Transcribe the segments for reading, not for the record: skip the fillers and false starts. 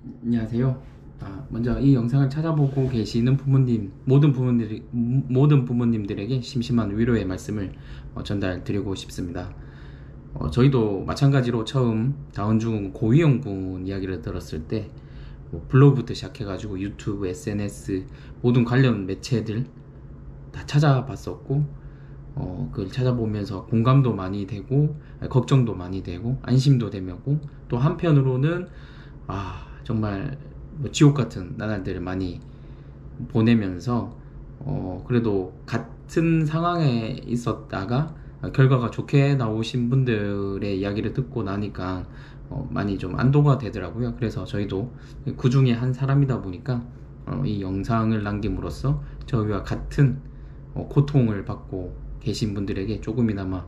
안녕하세요. 먼저 이 영상을 찾아보고 계시는 모든 부모님들에게 심심한 위로의 말씀을 전달드리고 싶습니다. 저희도 마찬가지로 처음 다운중 고위험군 이야기를 들었을 때 블로그부터 시작해가지고 유튜브, SNS 모든 관련 매체들 다 찾아봤었고, 그걸 찾아보면서 공감도 많이 되고 걱정도 많이 되고 안심도 되고, 또 한편으로는 정말 지옥 같은 나날들을 많이 보내면서 그래도 같은 상황에 있었다가 결과가 좋게 나오신 분들의 이야기를 듣고 나니까 많이 좀 안도가 되더라고요. 그래서 저희도 그 중에 한 사람이다 보니까 이 영상을 남김으로써 저희와 같은 고통을 받고 계신 분들에게 조금이나마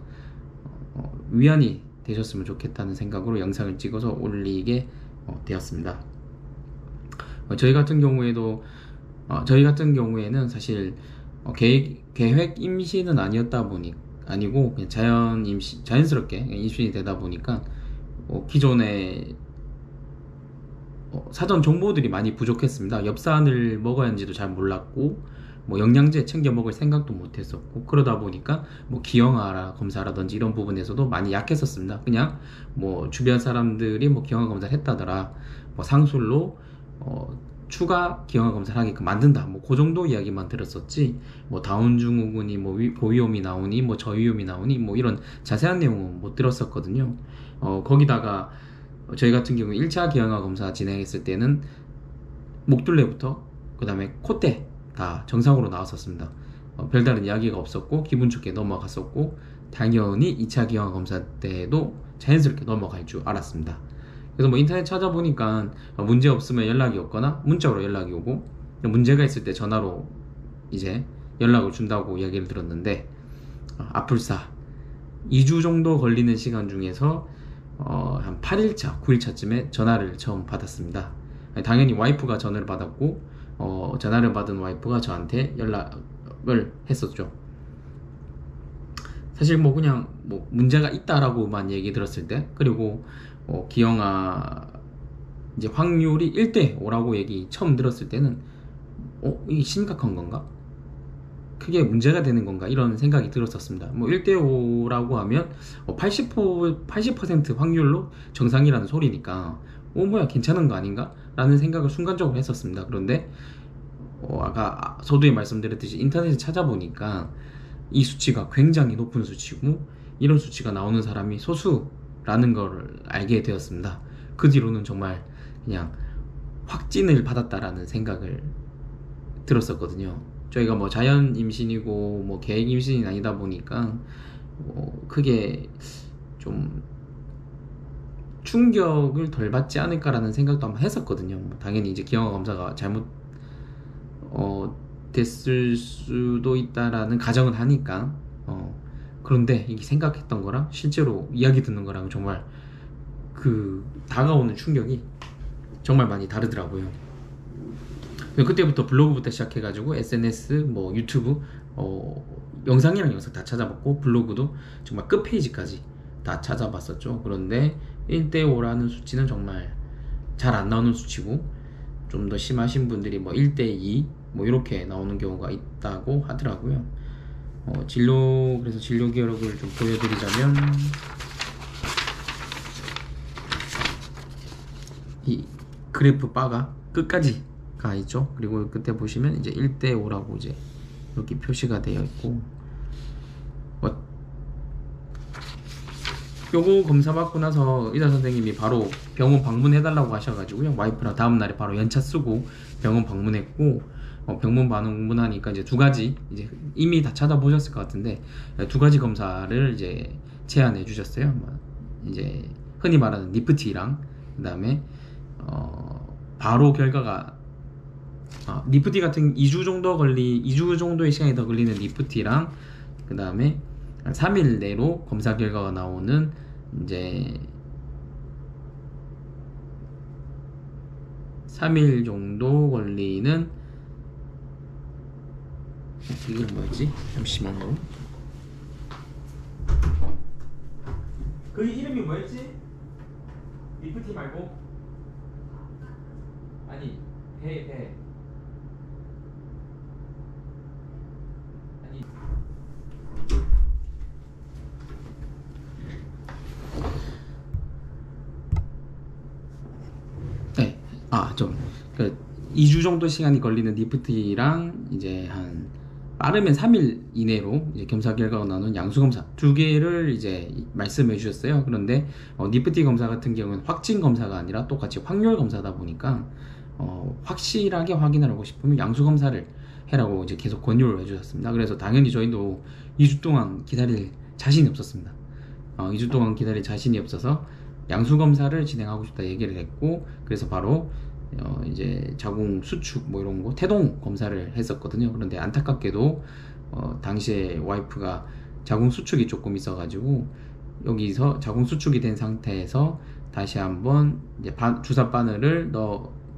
위안이 되셨으면 좋겠다는 생각으로 영상을 찍어서 올리게 되었습니다. 저희 같은 경우에는 사실 계획 임신은 아니고 그냥 자연스럽게 임신이 되다 보니까 기존에 사전 정보들이 많이 부족했습니다. 엽산을 먹어야 하는지도 잘 몰랐고, 영양제 챙겨 먹을 생각도 못 했었고, 그러다 보니까 기형아 검사라든지 이런 부분에서도 많이 약했었습니다. 그냥 주변 사람들이 기형아 검사를 했다더라, 상술로 추가 기형아 검사를 하게끔 만든다, 그 정도 이야기만 들었었지, 다운 증후군이 고위험이 나오니 저위험이 나오니 이런 자세한 내용은 못 들었었거든요. 거기다가 저희 같은 경우 1차 기형아 검사 진행했을 때는 목둘레부터 그 다음에 콧대 다 정상으로 나왔었습니다. 별다른 이야기가 없었고 기분 좋게 넘어갔었고, 당연히 2차 기형아 검사 때도 자연스럽게 넘어갈 줄 알았습니다. 그래서 인터넷 찾아보니까 문제 없으면 연락이 없거나 문자로 연락이 오고, 문제가 있을 때 전화로 이제 연락을 준다고 이야기를 들었는데, 아플사 2주 정도 걸리는 시간 중에서 한 8일차, 9일차쯤에 전화를 처음 받았습니다. 당연히 와이프가 전화를 받았고, 전화를 받은 와이프가 저한테 연락을 했었죠. 사실 그냥 문제가 있다라고만 얘기 들었을 때, 그리고 기형아 이제 확률이 1대5라고 얘기 처음 들었을 때는 이게 심각한 건가? 크게 문제가 되는 건가? 이런 생각이 들었었습니다. 1대5라고 하면 80% 확률로 정상이라는 소리니까 뭐야 괜찮은 거 아닌가? 라는 생각을 순간적으로 했었습니다. 그런데 아까 서두에 말씀드렸듯이 인터넷에 찾아보니까 이 수치가 굉장히 높은 수치고, 이런 수치가 나오는 사람이 소수라는 걸 알게 되었습니다. 그 뒤로는 정말 그냥 확진을 받았다라는 생각을 들었었거든요. 저희가 자연 임신이고 계획 임신이 아니다 보니까 크게 좀 충격을 덜 받지 않을까라는 생각도 한번 했었거든요. 당연히 이제 기형아 검사가 잘못 됐을 수도 있다라는 가정은 하니까. 그런데 이게 생각했던 거랑 실제로 이야기 듣는 거랑 정말 그 다가오는 충격이 정말 많이 다르더라고요. 그때부터 블로그부터 시작해가지고 SNS, 유튜브, 영상이랑 영상 다 찾아봤고, 블로그도 정말 끝페이지까지 다 찾아봤었죠. 그런데 1대5라는 수치는 정말 잘 안 나오는 수치고, 좀 더 심하신 분들이 1대2 이렇게 나오는 경우가 있다고 하더라고요. 그래서 진료 기록을 좀 보여드리자면, 이 그래프 바가 끝까지 가 있죠. 그리고 끝에 보시면 이제 1대5라고 이제 여기 표시가 되어 있고, 요거 검사 받고 나서 의사 선생님이 바로 병원 방문해달라고 하셔가지고요, 와이프랑 다음날에 바로 연차 쓰고 병원 방문했고, 병원 방문하니까 이제 두 가지, 이제 이미 다 찾아보셨을 것 같은데, 두 가지 검사를 이제 제안해 주셨어요. 이제 흔히 말하는 니프티랑, 그 다음에 바로 결과가 니프티 같은 2주 정도의 시간이 더 걸리는 니프티랑, 그 다음에 3일 내로 검사 결과가 나오는 이제 3일 정도 걸리는, 이게 뭐였지? 잠시만요. 그 이름이 뭐였지? 리프티 말고 아니 배 아니 네. 좀, 2주 정도 시간이 걸리는 니프티랑 이제 한 빠르면 3일 이내로 이제 검사 결과가 나오는 양수 검사 두 개를 이제 말씀해 주셨어요. 그런데 니프티 검사 같은 경우는 확진 검사가 아니라 똑같이 확률 검사다 보니까 확실하게 확인을 하고 싶으면 양수 검사를 해라고 이제 계속 권유를 해 주셨습니다. 그래서 당연히 저희도 2주 동안 기다릴 자신이 없었습니다. 2주 동안 기다릴 자신이 없어서 양수 검사를 진행하고 싶다 얘기를 했고, 그래서 바로 이제 자궁 수축 뭐 이런 거 태동 검사를 했었거든요. 그런데 안타깝게도 당시에 와이프가 자궁 수축이 조금 있어가지고 여기서 자궁 수축이 된 상태에서 다시 한번 이제 주사 바늘을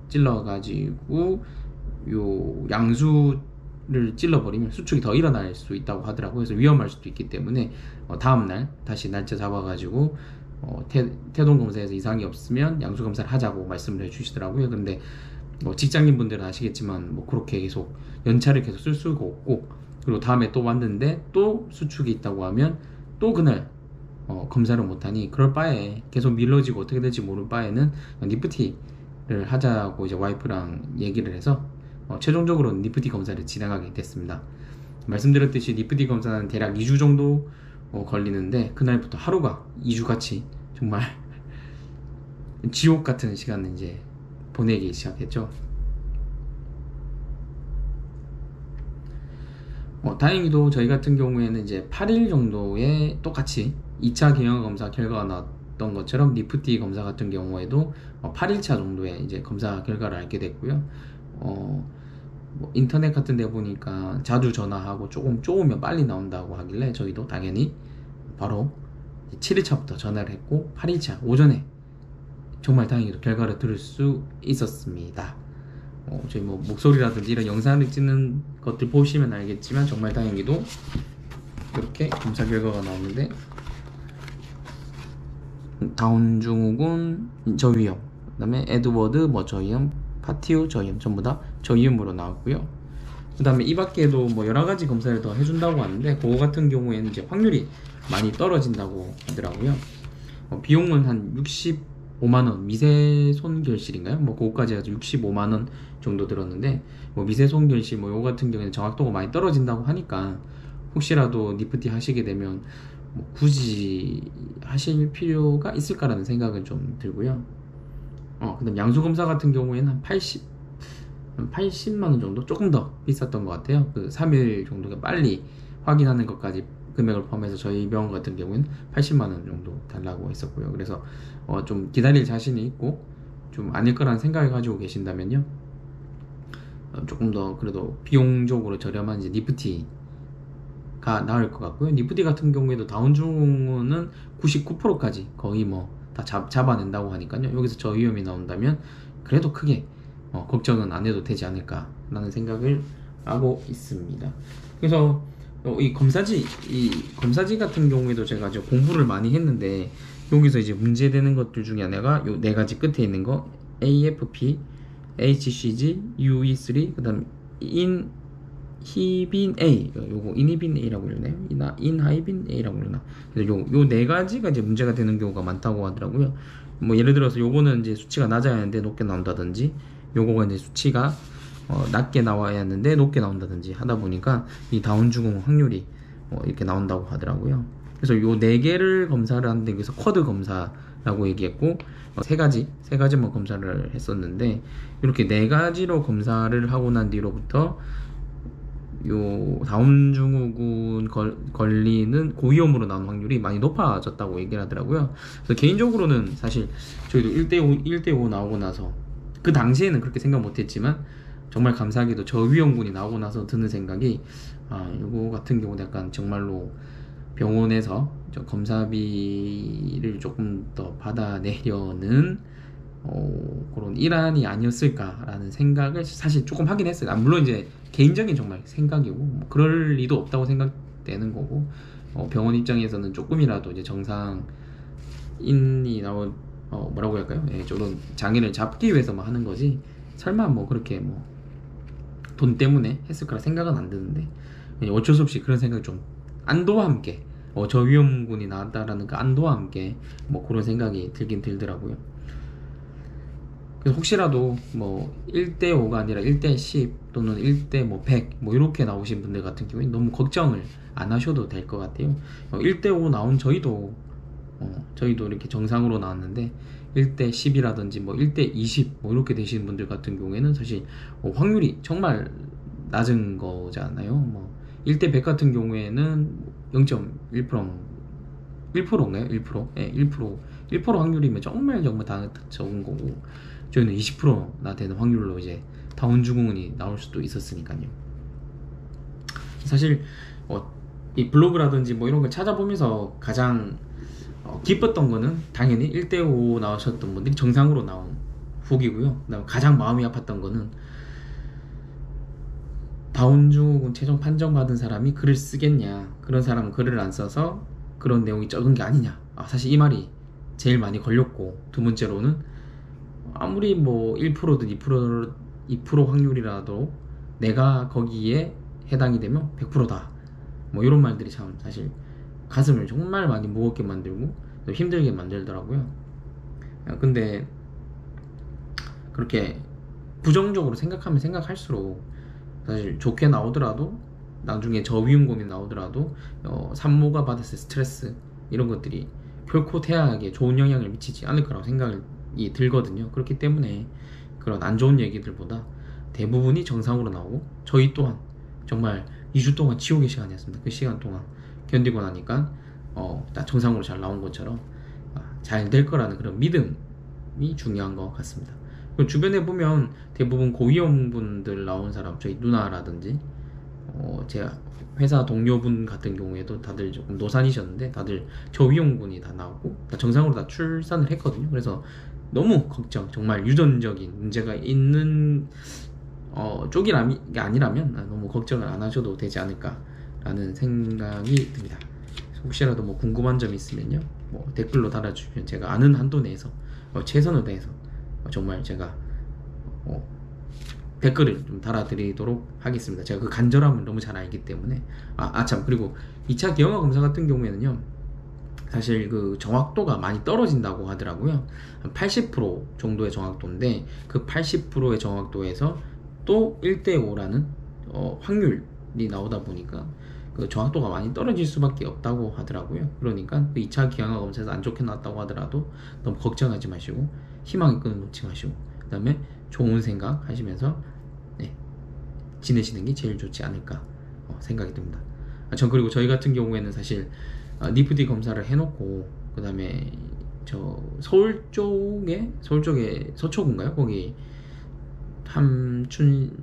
찔러가지고 요 양수를 찔러버리면 수축이 더 일어날 수 있다고 하더라고요. 그래서 위험할 수도 있기 때문에 다음날 다시 날짜 잡아가지고 태동 검사에서 이상이 없으면 양수 검사를 하자고 말씀을 해주시더라고요. 근데 직장인 분들은 아시겠지만 그렇게 계속 연차를 계속 쓸 수가 없고, 그리고 다음에 또 왔는데 또 수축이 있다고 하면 또 그날 검사를 못하니, 그럴 바에 계속 밀러지고 어떻게 될지 모를 바에는 니프티를 하자고 이제 와이프랑 얘기를 해서 최종적으로 니프티 검사를 진행하게 됐습니다. 말씀드렸듯이 니프티 검사는 대략 2주 정도 걸리는데, 그날부터 하루가 2주같이 정말 지옥 같은 시간을 이제 보내기 시작했죠. 다행히도 저희 같은 경우에는 이제 8일 정도에 똑같이 2차 경영 검사 결과가 나왔던 것처럼 니프티 검사 같은 경우에도 8일차 정도에 이제 검사 결과를 알게 됐고요. 인터넷 같은 데 보니까 자주 전화하고 조금 쪼으면 빨리 나온다고 하길래 저희도 당연히 바로 7일차부터 전화를 했고 8일차 오전에 정말 다행히도 결과를 들을 수 있었습니다. 저희 목소리라든지 이런 영상을 찍는 것들 보시면 알겠지만 정말 다행히도 이렇게 검사 결과가 나오는데, 다운 증후군 저위험, 그 다음에 에드워드 저위험, 파티오 저위험 전부 다 저위험으로 나왔고요. 그 다음에 이 밖에도 여러가지 검사를 더 해준다고 하는데, 그거 같은 경우에는 이제 확률이 많이 떨어진다고 하더라고요. 비용은 한 65만원, 미세손결실인가요? 그거까지 해서 65만원 정도 들었는데, 미세손결실 요거 같은 경우에는 정확도가 많이 떨어진다고 하니까 혹시라도 니프티 하시게 되면 굳이 하실 필요가 있을까라는 생각은 좀 들고요. 그 다음 양수검사 같은 경우에는 한 80만원 정도? 조금 더 비쌌던 것 같아요. 3일 정도가 빨리 확인하는 것까지 금액을 포함해서 저희 병원 같은 경우에는 80만원 정도 달라고 했었고요. 그래서 좀 기다릴 자신이 있고 좀 아닐 거라는 생각을 가지고 계신다면요, 조금 더 그래도 비용적으로 저렴한 이제 니프티가 나을 것 같고요. 니프티 같은 경우에도 다운증후군은 99%까지 거의 다 잡아낸다고 하니까요. 여기서 저위험이 나온다면 그래도 크게 걱정은 안 해도 되지 않을까 라는 생각을 하고 있습니다. 그래서 이 검사지 같은 경우에도 제가 이제 공부를 많이 했는데, 여기서 이제 문제되는 것들 중에 하나가 요 네 가지 끝에 있는 거 AFP, HCG, UE3, 그 다음 인히빈 A, 요거 인히빈 A라고 읽나요? 인하이빈 A라고 읽나? 그래서 요 네 가지가 이제 문제가 되는 경우가 많다고 하더라고요. 예를 들어서 요거는 이제 수치가 낮아야 하는데 높게 나온다든지, 요거가 이제 수치가 낮게 나와야 하는데 높게 나온다든지 하다 보니까 이 다운증후군 확률이 이렇게 나온다고 하더라고요. 그래서 요 네 개를 검사를 하는데, 여기서 쿼드 검사라고 얘기했고 세 가지만 검사를 했었는데, 이렇게 네 가지로 검사를 하고 난 뒤로부터 요 다운증후군 걸리는 고위험으로 나온 확률이 많이 높아졌다고 얘기를 하더라고요. 그래서 개인적으로는 사실 저희도 1대5 나오고 나서 그 당시에는 그렇게 생각 못했지만, 정말 감사하게도 저위험군이 나오고 나서 드는 생각이, 요거 같은 경우는 약간 정말로 병원에서 검사비를 조금 더 받아내려는 그런 일환이 아니었을까라는 생각을 사실 조금 하긴 했어요. 물론 이제 개인적인 정말 생각이고 그럴 리도 없다고 생각되는 거고, 병원 입장에서는 조금이라도 이제 정상인이 나온 뭐라고 할까요? 저런 장애를 잡기 위해서만 하는 거지, 설마 뭐 그렇게 뭐 돈 때문에 했을 거라 생각은 안 드는데 어쩔 수 없이 그런 생각이 좀 안도와 함께 저위험군이 나왔다라는 그 안도와 함께 뭐 그런 생각이 들긴 들더라고요. 그래서 혹시라도 뭐 1대5가 아니라 1대10 또는 1대 100 뭐 이렇게 나오신 분들 같은 경우에 너무 걱정을 안 하셔도 될 것 같아요. 1대5 나온 저희도 이렇게 정상으로 나왔는데 1대 10이라든지 뭐 1대 20 뭐 이렇게 되시는 분들 같은 경우에는 사실 확률이 정말 낮은 거잖아요. 뭐 1대 100 같은 경우에는 0.1% 1%인가요? 1%? 네, 1% 확률이면 정말 다 적은 거고, 저희는 20%나 되는 확률로 이제 다운증후군이 나올 수도 있었으니까요. 사실 이 블로그라든지 뭐 이런 걸 찾아보면서 가장 기뻤던 거는 당연히 1대5 나오셨던 분들이 정상으로 나온 후기고요. 그다음에 가장 마음이 아팠던 거는 다운증후군 최종 판정받은 사람이 글을 쓰겠냐, 그런 사람은 글을 안 써서 그런 내용이 적은 게 아니냐. 사실 이 말이 제일 많이 걸렸고, 두 번째로는 아무리 뭐 1%든 2% 확률이라도 내가 거기에 해당이 되면 100%다 뭐 이런 말들이 참 사실 가슴을 정말 많이 무겁게 만들고 또 힘들게 만들더라고요. 근데 그렇게 부정적으로 생각하면 생각할수록 사실 좋게 나오더라도 나중에 저위험군이 나오더라도 산모가 받았을 스트레스 이런 것들이 결코 태아에게 좋은 영향을 미치지 않을 거라고 생각이 들거든요. 그렇기 때문에 그런 안 좋은 얘기들보다 대부분이 정상으로 나오고, 저희 또한 정말 2주 동안 지옥의 시간이었습니다. 그 시간 동안 견디고 나니까 정상으로 잘 나온 것처럼 잘 될 거라는 그런 믿음이 중요한 것 같습니다. 그리고 주변에 보면 대부분 고위험분들 나온 사람, 저희 누나라든지 제 회사 동료분 같은 경우에도 다들 조금 노산이셨는데 다들 저위험군이 다 나오고 다 정상으로 다 출산을 했거든요. 그래서 너무 걱정, 정말 유전적인 문제가 있는 쪽이 아니라면 너무 걱정을 안 하셔도 되지 않을까라는 생각이 듭니다. 혹시라도 뭐 궁금한 점 있으면요, 뭐 댓글로 달아주시면 제가 아는 한도 내에서 최선을 다해서 정말 제가 댓글을 좀 달아드리도록 하겠습니다. 제가 그 간절함을 너무 잘 알기 때문에. 참, 그리고 2차 기형아 검사 같은 경우에는요, 사실 그 정확도가 많이 떨어진다고 하더라고요. 한 80% 정도의 정확도인데 그 80%의 정확도에서 또 1대5라는 확률이 나오다 보니까 그 정확도가 많이 떨어질 수밖에 없다고 하더라고요. 그러니까 그 2차 기형아 검사에서 안 좋게 나왔다고 하더라도 너무 걱정하지 마시고 희망의 끈을 놓지 마시고 그 다음에 좋은 생각 하시면서 지내시는 게 제일 좋지 않을까 생각이 듭니다. 그리고 저희 같은 경우에는 사실 니프티 검사를 해놓고 그 다음에 저 서울 쪽에 서초구인가요? 거기 함춘인가요?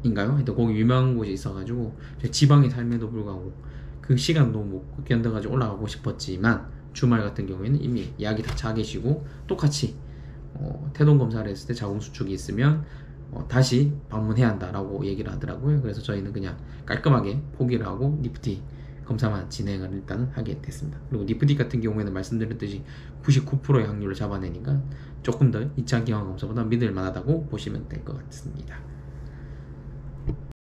하여튼 거기 유명한 곳이 있어가지고 지방에 삶에도 불구하고 그 시간 너무 못 견뎌가지고 올라가고 싶었지만 주말 같은 경우에는 이미 예약이 다 차 계시고 똑같이 태동 검사를 했을 때 자궁 수축이 있으면 다시 방문해야 한다라고 얘기를 하더라고요. 그래서 저희는 그냥 깔끔하게 포기를 하고 니프티 검사만 진행을 일단은 하게 됐습니다. 그리고 니프티 같은 경우에는 말씀드렸듯이 99%의 확률을 잡아내니까 조금 더 2차 기형 검사보다 믿을 만하다고 보시면 될 것 같습니다.